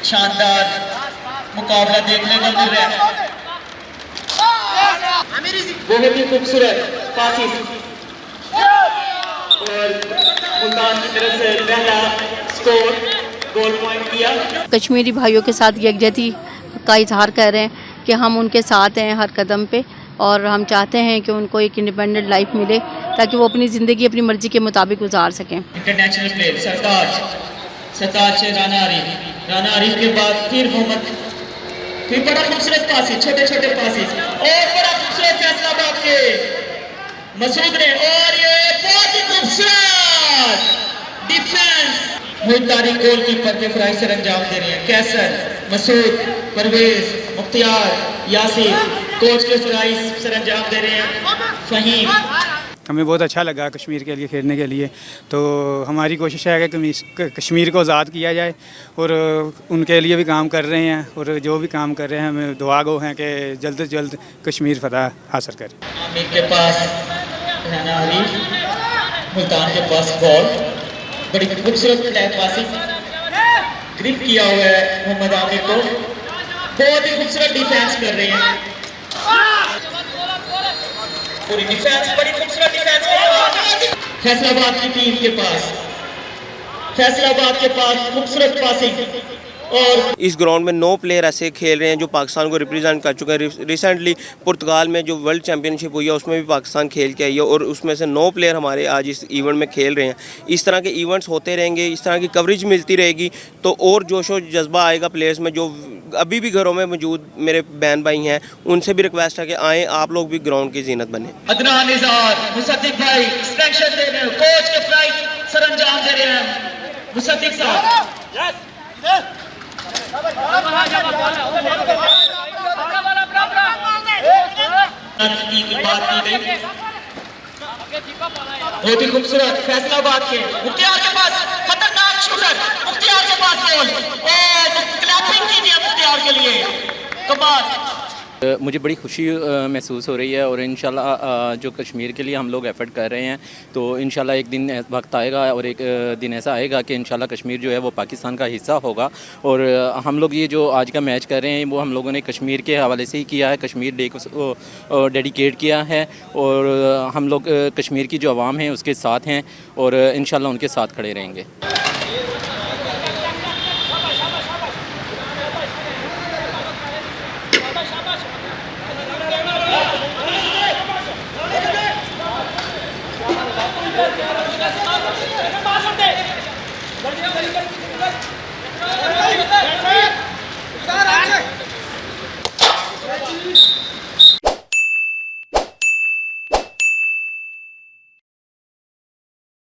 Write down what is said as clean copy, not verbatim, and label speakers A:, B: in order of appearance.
A: शानदार मुकाबला देखने को मिल रहा है। बहुत ही खूबसूरत पासिस और मुल्तान की तरफ से पहला स्कोर गोल पॉइंट किया।
B: कश्मीरी भाइयों के साथ यकजहती का इजहार कर रहे हैं कि हम उनके साथ हैं हर कदम पे, और हम चाहते हैं कि उनको एक इंडिपेंडेंट लाइफ मिले ताकि वो अपनी ज़िंदगी अपनी मर्ज़ी के मुताबिक गुजार सकें।
A: इंटरनेशनल प्लेयर सरताज से राना आरिफ के बाद फिर मोहम्मद, फिर बड़ा खूबसूरत पासिस, छोटे छोटे पासिस और बड़ा खूबसूरत फैसलाबाद के मसूद ने, और ये बहुत ही खूबसूरत डिफेंस मुल्तानी गोलकीपर के फ्राई सर अंजाम दे रहे हैं। कैसर, मसूद, परवेज, मुख्तियार, यासिर कोच के फ्राई सर अंजाम दे रहे हैं। फहीम,
C: हमें बहुत अच्छा लगा कश्मीर के लिए खेलने के लिए, तो हमारी कोशिश है कि कश्मीर को आज़ाद किया जाए और उनके लिए भी काम कर रहे हैं, और जो भी काम कर रहे हैं हमें दुआ गो हैं कि जल्द से जल्द कश्मीर फतह हासिल करें।
A: आमिर के पास राना आरिफ, मुल्तान के पास बॉल, बड़ी खूबसूरत फ्लैट पासिंग, ग्रिप किया हुआ है मोहम्मद आमिर को, बहुत ही खूबसूरत डिफेंस कर रहे हैं। पूरी डिफेंस, बड़ी खूबसूरत डिफेंस के साथ फैसलाबाद की टीम के पास, फैसलाबाद के पास खूबसूरत पासिंग। और
D: इस ग्राउंड में 9 प्लेयर ऐसे खेल रहे हैं जो पाकिस्तान को रिप्रेजेंट कर चुके हैं। रिसेंटली पुर्तगाल में जो वर्ल्ड चैम्पियनशिप हुई है उसमें भी पाकिस्तान खेल के आई है, और उसमें से 9 प्लेयर हमारे आज इस इवेंट में खेल रहे हैं। इस तरह के इवेंट्स होते रहेंगे, इस तरह की कवरेज मिलती रहेगी तो और जोश और जज्बा आएगा प्लेयर्स में। जो अभी भी घरों में मौजूद मेरे बहन भाई हैं उनसे भी रिक्वेस्ट है कि आएँ, आप लोग भी ग्राउंड की जीनत बने।
A: अदनान निज़ार, मुसद्दिक भाई एक्सटेंशन दे रहे हैं, कोच के फ्लाइट सरंजाम दे रहे हैं मुसद्दिक साहब। की बात की गई, बहुत ही खूबसूरत फैसलाबाद के मुख्तियार के पास खतरनाक शूटर, मुख्तियार के पास बॉल, और क्लैपिंग कीजिए मुख्तियार के लिए, कमाल।
E: मुझे बड़ी खुशी महसूस हो रही है, और इंशाल्लाह जो कश्मीर के लिए हम लोग एफ़र्ट कर रहे हैं तो इंशाल्लाह एक दिन वक्त आएगा और एक दिन ऐसा आएगा कि इंशाल्लाह कश्मीर जो है वो पाकिस्तान का हिस्सा होगा। और हम लोग ये जो आज का मैच कर रहे हैं वो हम लोगों ने कश्मीर के हवाले से ही किया है, कश्मीर डे को डेडिकेट किया है, और हम लोग कश्मीर की जो आवाम है उसके साथ हैं और इंशाल्लाह उनके साथ खड़े रहेंगे।